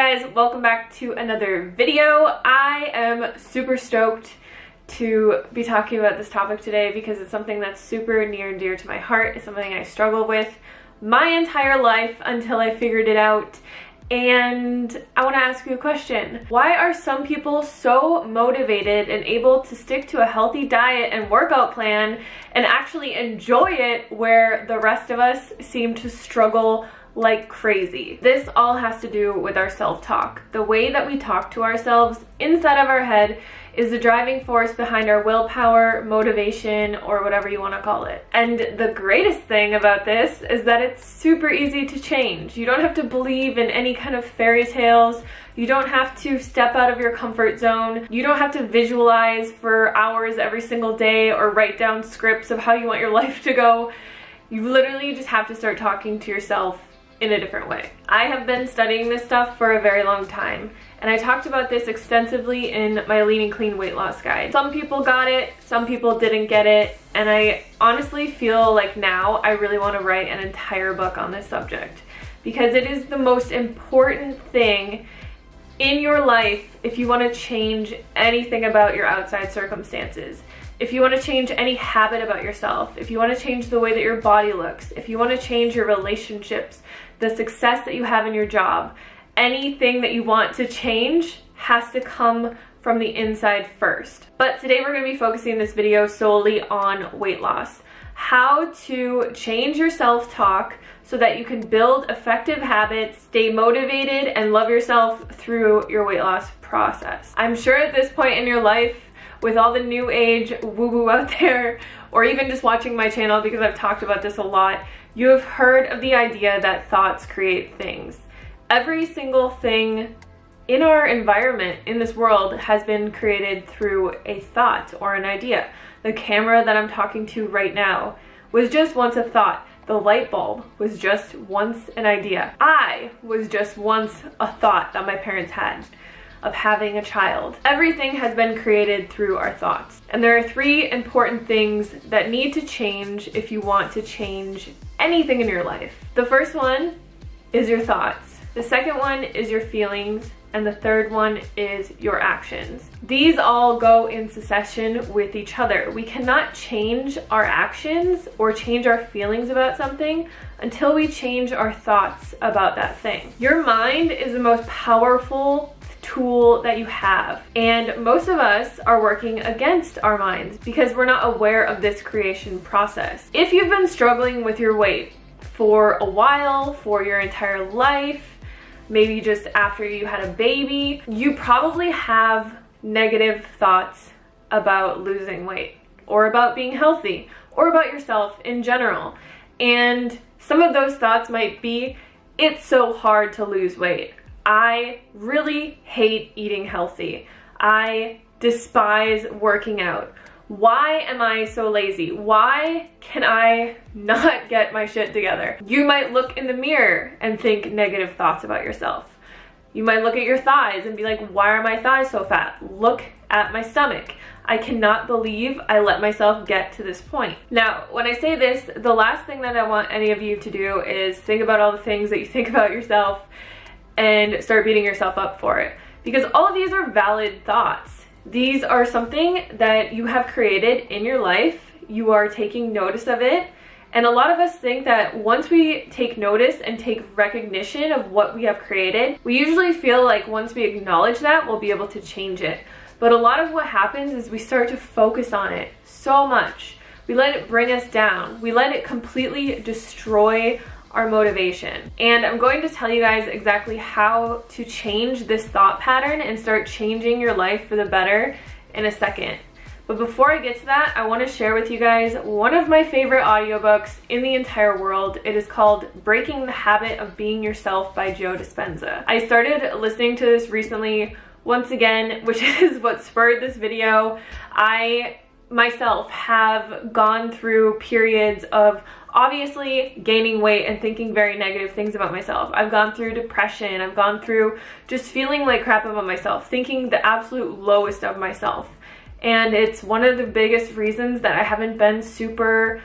guys, welcome back to another video. I am super stoked to be talking about this topic today because it's something that's super near and dear to my heart. It's something I struggled with my entire life until I figured it out. And I want to ask you a question. Why are some people so motivated and able to stick to a healthy diet and workout plan and actually enjoy it, where the rest of us seem to struggle like crazy? This all has to do with our self-talk. The way that we talk to ourselves inside of our head is the driving force behind our willpower, motivation, or whatever you want to call it. And the greatest thing about this is that it's super easy to change. You don't have to believe in any kind of fairy tales. You don't have to step out of your comfort zone. You don't have to visualize for hours every single day or write down scripts of how you want your life to go. You literally just have to start talking to yourself in a different way. I have been studying this stuff for a very long time, and I talked about this extensively in my Lean and Clean weight loss guide. Some people got it, some people didn't get it, and I honestly feel like now I really want to write an entire book on this subject because it is the most important thing in your life if you want to change anything about your outside circumstances. If you want to change any habit about yourself, if you want to change the way that your body looks, if you want to change your relationships, the success that you have in your job, anything that you want to change has to come from the inside first. But today we're going to be focusing this video solely on weight loss. How to change your self-talk so that you can build effective habits, stay motivated, and love yourself through your weight loss process. I'm sure at this point in your life, with all the new age woo-woo out there, or even just watching my channel because I've talked about this a lot, you have heard of the idea that thoughts create things. Every single thing in our environment, in this world, has been created through a thought or an idea. The camera that I'm talking to right now was just once a thought. The light bulb was just once an idea. I was just once a thought that my parents had of having a child. Everything has been created through our thoughts. And there are three important things that need to change if you want to change anything in your life. The first one is your thoughts. The second one is your feelings. And the third one is your actions. These all go in succession with each other. We cannot change our actions or change our feelings about something until we change our thoughts about that thing. Your mind is the most powerful tool that you have, and most of us are working against our minds because we're not aware of this creation process. If you've been struggling with your weight for a while, for your entire life, maybe just after you had a baby, you probably have negative thoughts about losing weight or about being healthy or about yourself in general. And some of those thoughts might be, it's so hard to lose weight. I really hate eating healthy. I despise working out. Why am I so lazy? Why can I not get my shit together? You might look in the mirror and think negative thoughts about yourself. You might look at your thighs and be like, why are my thighs so fat? Look at my stomach. I cannot believe I let myself get to this point. Now, when I say this, the last thing that I want any of you to do is think about all the things that you think about yourself and start beating yourself up for it. Because all of these are valid thoughts. These are something that you have created in your life. You are taking notice of it. And a lot of us think that once we take notice and take recognition of what we have created, we usually feel like once we acknowledge that, we'll be able to change it. But a lot of what happens is we start to focus on it so much. We let it bring us down. We let it completely destroy our motivation. And I'm going to tell you guys exactly how to change this thought pattern and start changing your life for the better in a second. But before I get to that, I want to share with you guys one of my favorite audiobooks in the entire world. It is called Breaking the Habit of Being Yourself by Joe Dispenza. I started listening to this recently once again, which is what spurred this video. I myself have gone through periods of obviously gaining weight and thinking very negative things about myself. I've gone through depression. I've gone through just feeling like crap about myself, thinking the absolute lowest of myself. And it's one of the biggest reasons that I haven't been super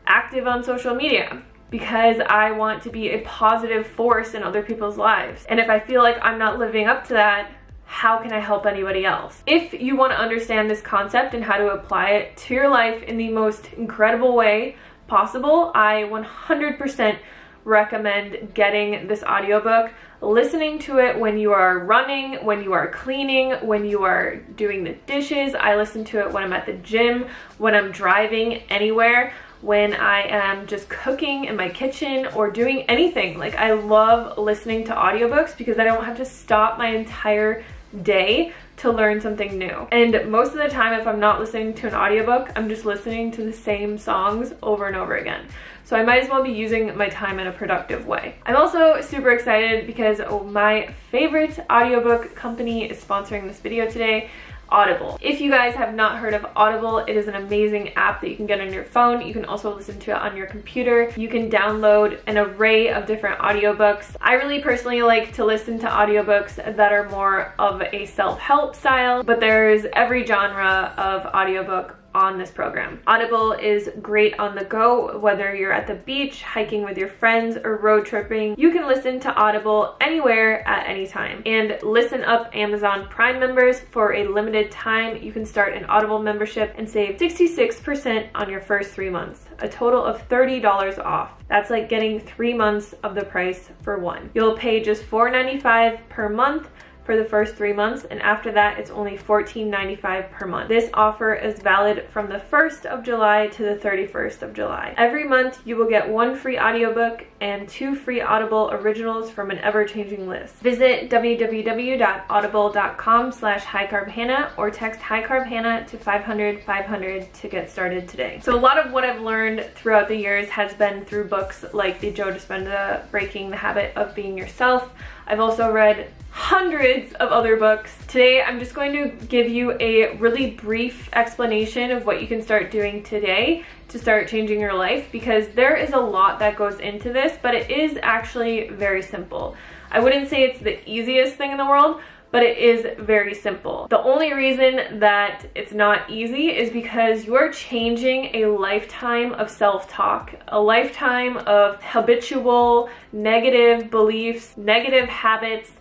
active on social media. because I want to be a positive force in other people's lives. And if I feel like I'm not living up to that, how can I help anybody else? If you want to understand this concept and how to apply it to your life in the most incredible way possible, I 100% recommend getting this audiobook, listening to it when you are running, when you are cleaning, when you are doing the dishes. I listen to it when I'm at the gym, when I'm driving anywhere, when I am just cooking in my kitchen or doing anything. Like, I love listening to audiobooks because I don't have to stop my entire day to learn something new. And most of the time, if I'm not listening to an audiobook, I'm just listening to the same songs over and over again. So I might as well be using my time in a productive way. I'm also super excited because my favorite audiobook company is sponsoring this video today, Audible. If you guys have not heard of Audible, it is an amazing app that you can get on your phone. You can also listen to it on your computer. You can download an array of different audiobooks. I really personally like to listen to audiobooks that are more of a self-help style, but there's every genre of audiobook on this program. Audible is great on the go, whether you're at the beach, hiking with your friends, or road tripping. You can listen to Audible anywhere at any time. And listen up, Amazon Prime members, for a limited time, you can start an Audible membership and save 66% on your first 3 months, a total of $30 off. That's like getting 3 months of the price for one. You'll pay just $4.95 per month for the first 3 months, and after that it's only $14.95 per month. This offer is valid from the 1st of July to the 31st of July. Every month you will get 1 free audiobook and 2 free Audible originals from an ever-changing list. Visit www.audible.com/highcarbhannah or text highcarbhannah to 500-500 to get started today. So a lot of what I've learned throughout the years has been through books like the Joe Dispenza Breaking the Habit of Being Yourself. I've also read hundreds of other books. Today, I'm just going to give you a really brief explanation of what you can start doing today to start changing your life, because there is a lot that goes into this, but it is actually very simple. I wouldn't say it's the easiest thing in the world, but it is very simple. The only reason that it's not easy is because you're changing a lifetime of self-talk, a lifetime of habitual negative beliefs, negative habits,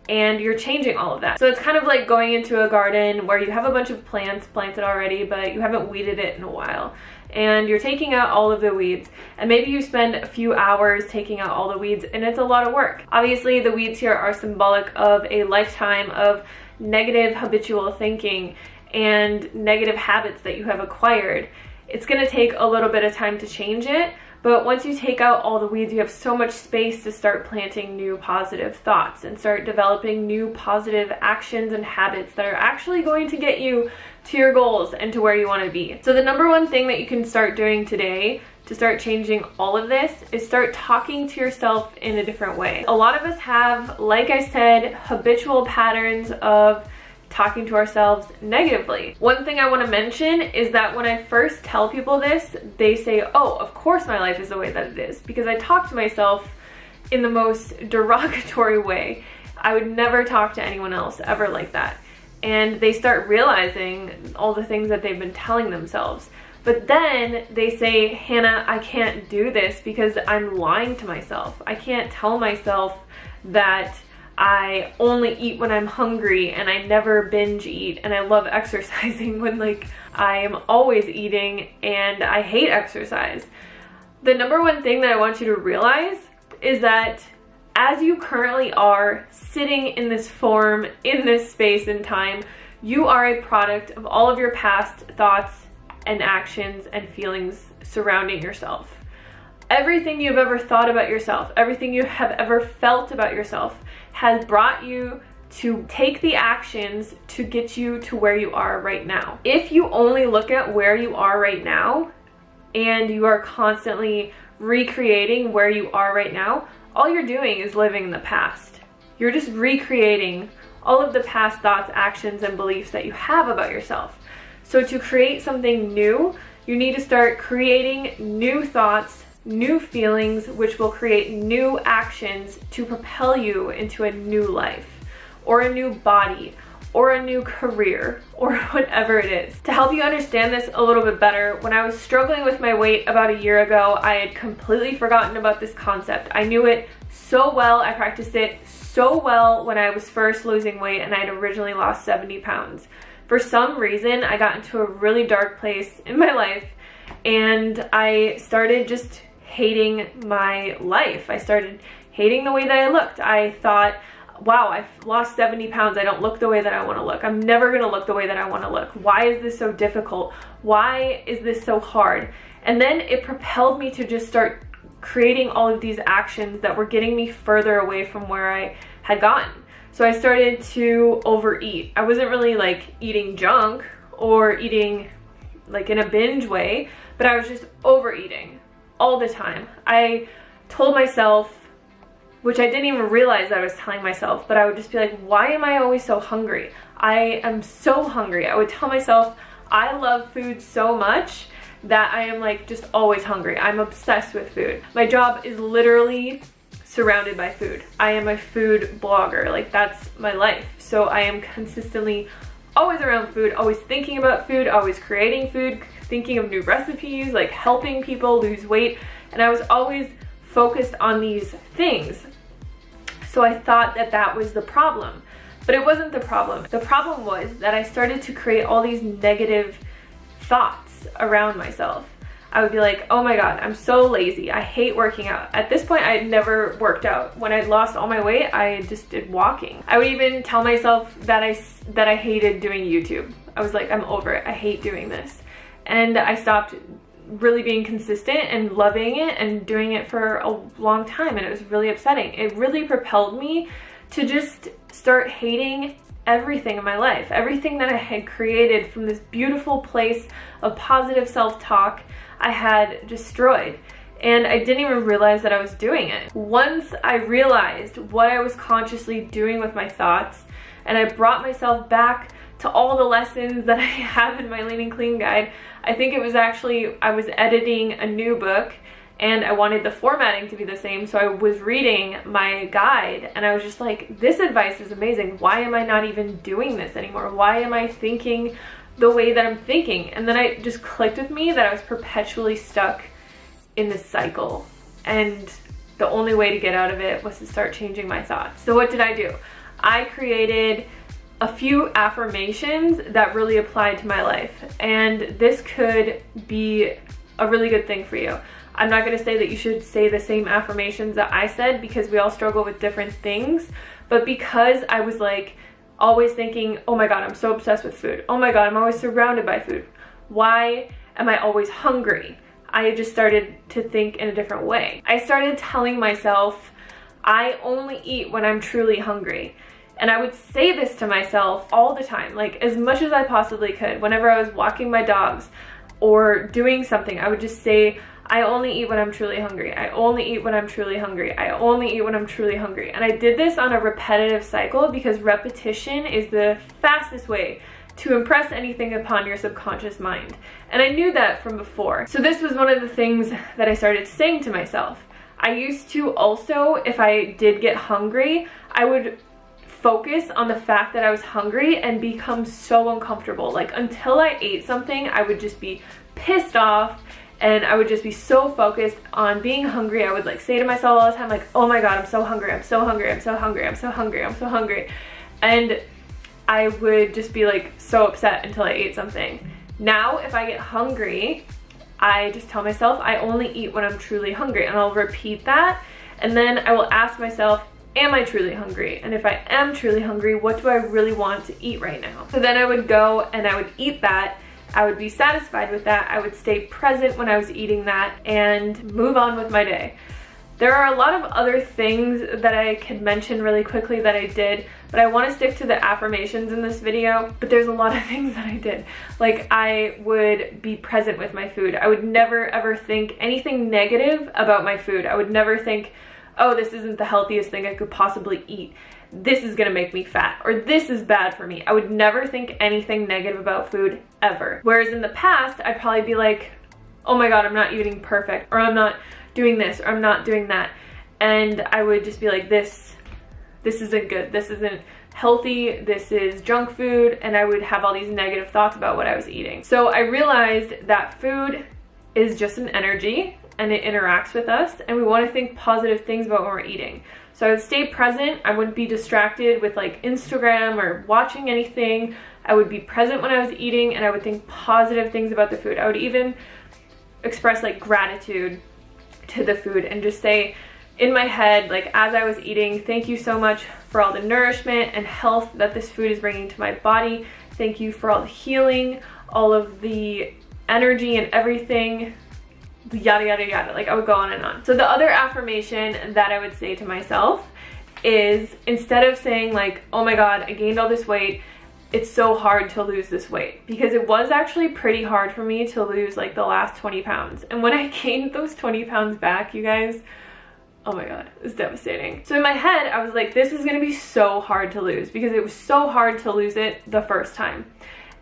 and you're changing all of that. So it's kind of like going into a garden where you have a bunch of plants planted already, but you haven't weeded it in a while. And you're taking out all of the weeds, and maybe you spend a few hours taking out all the weeds, and it's a lot of work. Obviously, the weeds here are symbolic of a lifetime of negative habitual thinking and negative habits that you have acquired. It's gonna take a little bit of time to change it, but once you take out all the weeds, you have so much space to start planting new positive thoughts and start developing new positive actions and habits that are actually going to get you to your goals and to where you want to be. So the number one thing that you can start doing today to start changing all of this is start talking to yourself in a different way. A lot of us have, like I said, habitual patterns of talking to ourselves negatively. One thing I want to mention is that when I first tell people this, they say, oh, of course my life is the way that it is, because I talk to myself in the most derogatory way. I would never talk to anyone else ever like that. And they start realizing all the things that they've been telling themselves. But then they say, Hannah, I can't do this because I'm lying to myself. I can't tell myself that I only eat when I'm hungry and I never binge eat, and I love exercising when like I am always eating and I hate exercise. The number one thing that I want you to realize is that as you currently are sitting in this form, in this space and time, you are a product of all of your past thoughts and actions and feelings surrounding yourself. Everything you've ever thought about yourself, everything you have ever felt about yourself has brought you to take the actions to get you to where you are right now. If you only look at where you are right now and you are constantly recreating where you are right now, all you're doing is living in the past. You're just recreating all of the past thoughts, actions, and beliefs that you have about yourself. So to create something new, you need to start creating new thoughts, new feelings, which will create new actions to propel you into a new life or a new body or a new career or whatever it is. To help you understand this a little bit better, when I was struggling with my weight about a year ago, I had completely forgotten about this concept. I knew it so well, I practiced it so well when I was first losing weight and I had originally lost 70 pounds. For some reason, I got into a really dark place in my life and I started just hating my life. I started hating the way that I looked. I thought, wow, I've lost 70 pounds. I don't look the way that I want to look. I'm never going to look the way that I want to look. Why is this so difficult? Why is this so hard? And then it propelled me to just start creating all of these actions that were getting me further away from where I had gotten. So I started to overeat. I wasn't really like eating junk or eating like in a binge way, but I was just overeating all the time. I told myself, which I didn't even realize that I was telling myself, but I would just be like, why am I always so hungry? I am so hungry. I would tell myself, I love food so much that I am like just always hungry. I'm obsessed with food. My job is literally surrounded by food. I am a food blogger. Like that's my life. So I am consistently always around food, always thinking about food, always creating food, thinking of new recipes, like helping people lose weight. And I was always focused on these things. So I thought that that was the problem, but it wasn't the problem. The problem was that I started to create all these negative thoughts around myself. I would be like, oh my God, I'm so lazy. I hate working out. At this point, I had never worked out. When I'd lost all my weight, I just did walking. I would even tell myself that I hated doing YouTube. I was like, I'm over it. I hate doing this. And I stopped really being consistent and loving it and doing it for a long time, and it was really upsetting. It really propelled me to just start hating everything in my life. Everything that I had created from this beautiful place of positive self-talk, I had destroyed. And I didn't even realize that I was doing it. Once I realized what I was consciously doing with my thoughts, and I brought myself back to all the lessons that I have in my Lean and Clean guide. I think it was actually, I was editing a new book and I wanted the formatting to be the same, so I was reading my guide and I was just like, this advice is amazing. Why am I not even doing this anymore? Why am I thinking the way that I'm thinking? And then it just clicked with me that I was perpetually stuck in this cycle, and the only way to get out of it was to start changing my thoughts. So what did I do? I created a few affirmations that really applied to my life, and this could be a really good thing for you. I'm not going to say that you should say the same affirmations that I said, because we all struggle with different things, but because I was like always thinking, oh my God, I'm so obsessed with food. Oh my God, I'm always surrounded by food. Why am I always hungry? I just started to think in a different way. I started telling myself, I only eat when I'm truly hungry. And I would say this to myself all the time, like as much as I possibly could. Whenever I was walking my dogs or doing something, I would just say, I only eat when I'm truly hungry. I only eat when I'm truly hungry. I only eat when I'm truly hungry. And I did this on a repetitive cycle because repetition is the fastest way to impress anything upon your subconscious mind. And I knew that from before. So this was one of the things that I started saying to myself. I used to also, if I did get hungry, I would focus on the fact that I was hungry and become so uncomfortable. Like until I ate something, I would just be pissed off and I would just be so focused on being hungry. I would like say to myself all the time, like, oh my God, I'm so hungry, I'm so hungry, I'm so hungry, I'm so hungry, I'm so hungry. And I would just be like so upset until I ate something. Now, if I get hungry, I just tell myself I only eat when I'm truly hungry, and I'll repeat that. And then I will ask myself, am I truly hungry? And if I am truly hungry, what do I really want to eat right now? So then I would go and I would eat that. I would be satisfied with that. I would stay present when I was eating that and move on with my day. There are a lot of other things that I could mention really quickly that I did, but I want to stick to the affirmations in this video. But there's a lot of things that I did. Like I would be present with my food. I would never ever think anything negative about my food. I would never think, oh, this isn't the healthiest thing I could possibly eat. This is gonna make me fat, or this is bad for me. I would never think anything negative about food ever. Whereas in the past, I'd probably be like, oh my God, I'm not eating perfect, or I'm not doing this, or I'm not doing that. And I would just be like, this this isn't good, this isn't healthy, this is junk food, and I would have all these negative thoughts about what I was eating. So I realized that food is just an energy and it interacts with us, and we want to think positive things about when we're eating. So I would stay present. I wouldn't be distracted with like Instagram or watching anything. I would be present when I was eating, and I would think positive things about the food. I would even express like gratitude to the food and just say in my head, like as I was eating, thank you so much for all the nourishment and health that this food is bringing to my body. Thank you for all the healing, all of the energy and everything, yada yada yada. Like I would go on and on. So the other affirmation that I would say to myself is, instead of saying like, oh my god, I gained all this weight, it's so hard to lose this weight, because it was actually pretty hard for me to lose like the last 20 pounds. And when I gained those 20 pounds back, you guys, oh my god, it was devastating. So in my head, I was like, this is gonna be so hard to lose, because it was so hard to lose it the first time.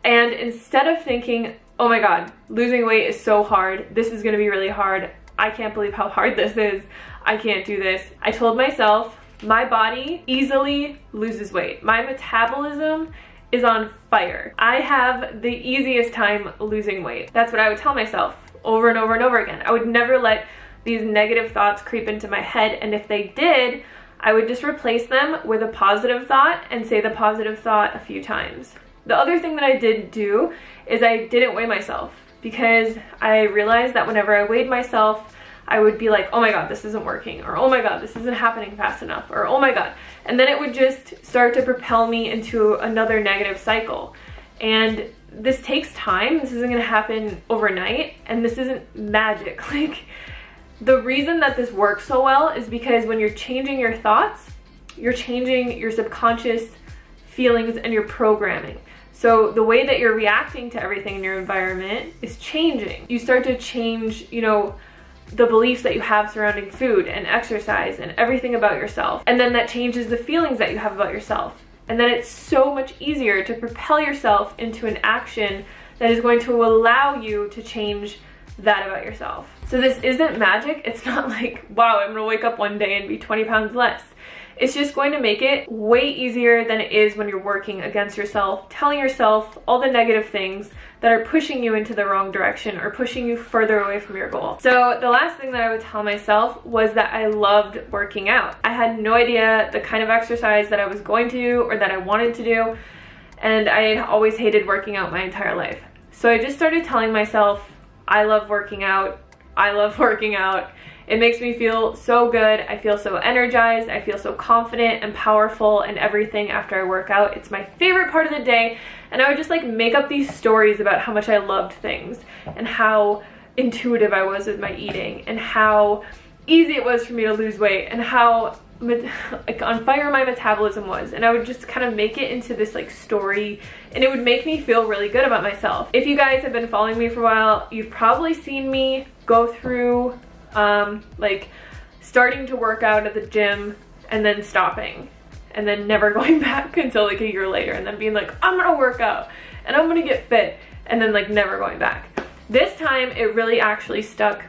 And instead of thinking, oh my god, losing weight is so hard, this is gonna be really hard, I can't believe how hard this is, I can't do this, I told myself, my body easily loses weight. My metabolism is on fire. I have the easiest time losing weight. That's what I would tell myself over and over and over again. I would never let these negative thoughts creep into my head, and if they did, I would just replace them with a positive thought and say the positive thought a few times. The other thing that I did do is I didn't weigh myself, because I realized that whenever I weighed myself, I would be like, oh my god, this isn't working, or oh my god, this isn't happening fast enough, or oh my god. And then it would just start to propel me into another negative cycle. And this takes time. This isn't gonna happen overnight, and this isn't magic. Like, the reason that this works so well is because when you're changing your thoughts, you're changing your subconscious feelings and your programming. So the way that you're reacting to everything in your environment is changing. You start to change, you know, the beliefs that you have surrounding food and exercise and everything about yourself. And then that changes the feelings that you have about yourself. And then it's so much easier to propel yourself into an action that is going to allow you to change that about yourself. So this isn't magic. It's not like, wow, I'm gonna wake up one day and be 20 pounds less. It's just going to make it way easier than it is when you're working against yourself, telling yourself all the negative things that are pushing you into the wrong direction or pushing you further away from your goal. So the last thing that I would tell myself was that I loved working out. I had no idea the kind of exercise that I was going to do or that I wanted to do, and I had always hated working out my entire life. So I just started telling myself, I love working out, I love working out. It makes me feel so good. I feel so energized. I feel so confident and powerful and everything after I work out. It's my favorite part of the day. And I would just like make up these stories about how much I loved things and how intuitive I was with my eating and how easy it was for me to lose weight and how like on fire my metabolism was. And I would just kind of make it into this like story, and it would make me feel really good about myself. If you guys have been following me for a while, you've probably seen me go through like starting to work out at the gym and then stopping and then never going back until like a year later, and then being like, I'm gonna work out and I'm gonna get fit, and then like never going back. This time it really actually stuck,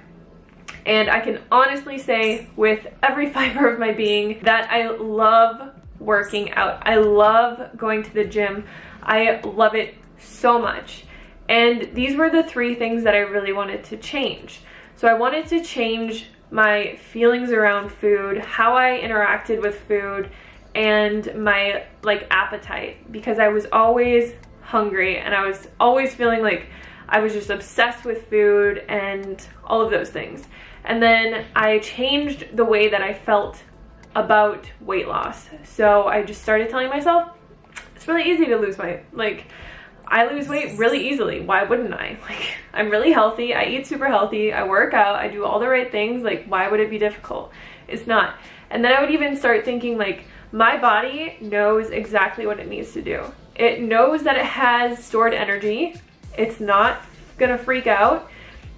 and I can honestly say with every fiber of my being that I love working out. I love going to the gym. I love it so much. And these were the three things that I really wanted to change. So I wanted to change my feelings around food, how I interacted with food, and my like appetite, because I was always hungry and I was always feeling like I was just obsessed with food and all of those things. And then I changed the way that I felt about weight loss. So I just started telling myself, it's really easy to lose weight. Like, I lose weight really easily. Why wouldn't I? Like, I'm really healthy. I eat super healthy. I work out. I do all the right things. Like, why would it be difficult? It's not. And then I would even start thinking like, my body knows exactly what it needs to do. It knows that it has stored energy. It's not gonna freak out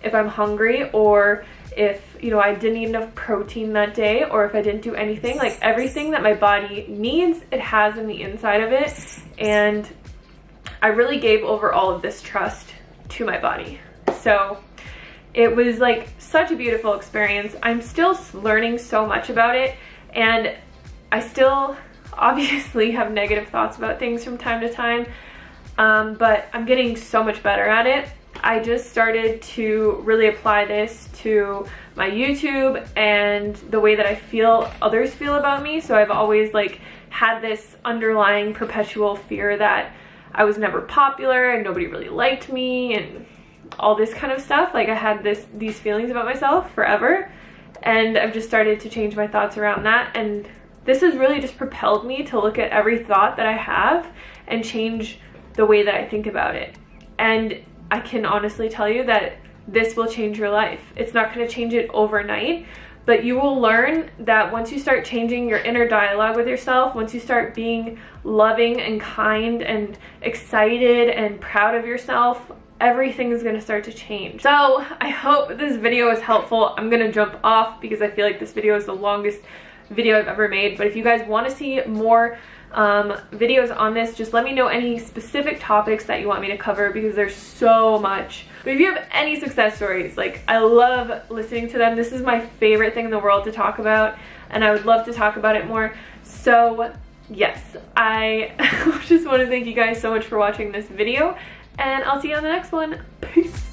if I'm hungry, or if, you know, I didn't eat enough protein that day, or if I didn't do anything. Like, everything that my body needs, it has in the inside of it. And I really gave over all of this trust to my body. So it was like such a beautiful experience. I'm still learning so much about it, and I still obviously have negative thoughts about things from time to time, but I'm getting so much better at it. I just started to really apply this to my YouTube and the way that I feel others feel about me. So I've always like had this underlying perpetual fear that I was never popular and nobody really liked me and all this kind of stuff. Like I had these feelings about myself forever, and I've just started to change my thoughts around that, and this has really just propelled me to look at every thought that I have and change the way that I think about it. And I can honestly tell you that this will change your life. It's not going to change it overnight, but you will learn that once you start changing your inner dialogue with yourself, once you start being loving and kind and excited and proud of yourself, everything is going to start to change. So I hope this video is helpful. I'm going to jump off because I feel like this video is the longest video I've ever made, but if you guys want to see more videos on this, just let me know any specific topics that you want me to cover, because there's so much. But if you have any success stories, like, I love listening to them. This is my favorite thing in the world to talk about, and I would love to talk about it more. So yes, I just want to thank you guys so much for watching this video, and I'll see you on the next one. Peace.